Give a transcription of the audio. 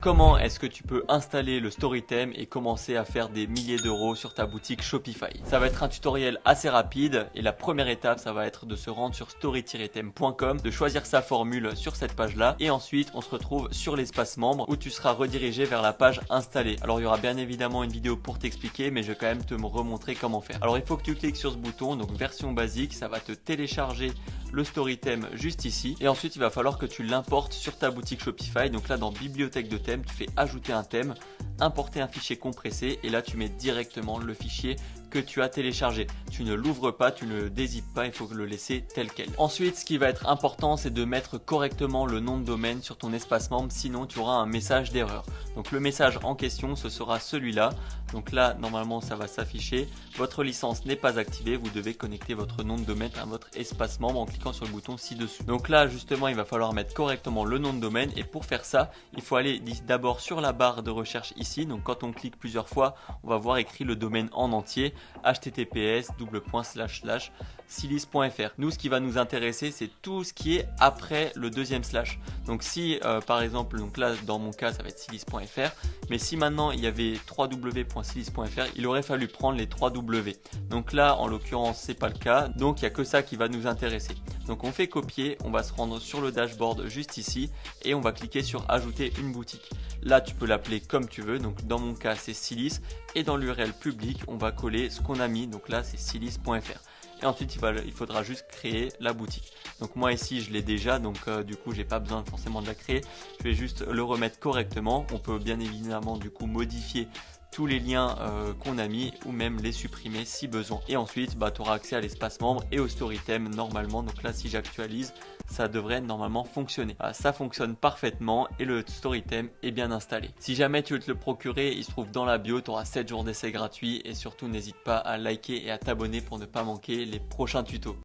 Comment est-ce que tu peux installer le Storytime et commencer à faire des milliers d'euros sur ta boutique Shopify? Ça va être un tutoriel assez rapide et la première étape, ça va être de se rendre sur story-time.com, de choisir sa formule sur cette page-là et ensuite on se retrouve sur l'espace membre où tu seras redirigé vers la page installée. Alors il y aura bien évidemment une vidéo pour t'expliquer, mais je vais quand même te remontrer comment faire. Alors il faut que tu cliques sur ce bouton, donc version basique, ça va te télécharger le Storytime juste ici et ensuite il va falloir que tu l'importes sur ta boutique Shopify. Donc là dans bibliothèque de thème, tu fais ajouter un thème, importer un fichier compressé et là tu mets directement le fichier que tu as téléchargé. Tu ne l'ouvres pas, tu ne le dézippes pas, il faut le laisser tel quel. Ensuite, ce qui va être important, c'est de mettre correctement le nom de domaine sur ton espace membre, sinon tu auras un message d'erreur. Donc le message en question, ce sera celui-là. Donc là, normalement, ça va s'afficher. Votre licence n'est pas activée, vous devez connecter votre nom de domaine à votre espace membre en cliquant sur le bouton ci-dessus. Donc là, justement, il va falloir mettre correctement le nom de domaine et pour faire ça, il faut aller d'abord sur la barre de recherche ici. Donc quand on clique plusieurs fois, on va voir écrit le domaine en entier, https://silis.fr. Nous, ce qui va nous intéresser, c'est tout ce qui est après le deuxième slash. Donc si par exemple, donc là dans mon cas ça va être silis.fr, mais si maintenant il y avait www.silis.fr, il aurait fallu prendre les 3 W. Donc là en l'occurrence c'est pas le cas, donc il n'y a que ça qui va nous intéresser. Donc on fait copier, on va se rendre sur le dashboard juste ici et on va cliquer sur ajouter une boutique. Là tu peux l'appeler comme tu veux, donc dans mon cas c'est Silis et dans l'URL public on va coller ce qu'on a mis, donc là c'est silis.fr. Et ensuite il faudra juste créer la boutique. Donc moi ici je l'ai déjà, donc du coup j'ai pas besoin forcément de la créer. Je vais juste le remettre correctement. On peut bien évidemment du coup modifier tous les liens qu'on a mis ou même les supprimer si besoin. Et ensuite tu auras accès à l'espace membre et au Storytime normalement. Donc là si j'actualise, ça devrait normalement fonctionner. Ça fonctionne parfaitement et le Storytime est bien installé. Si jamais tu veux te le procurer, il se trouve dans la bio, tu auras 7 jours d'essai gratuit et surtout n'hésite pas à liker et à t'abonner pour ne pas manquer les prochains tutos.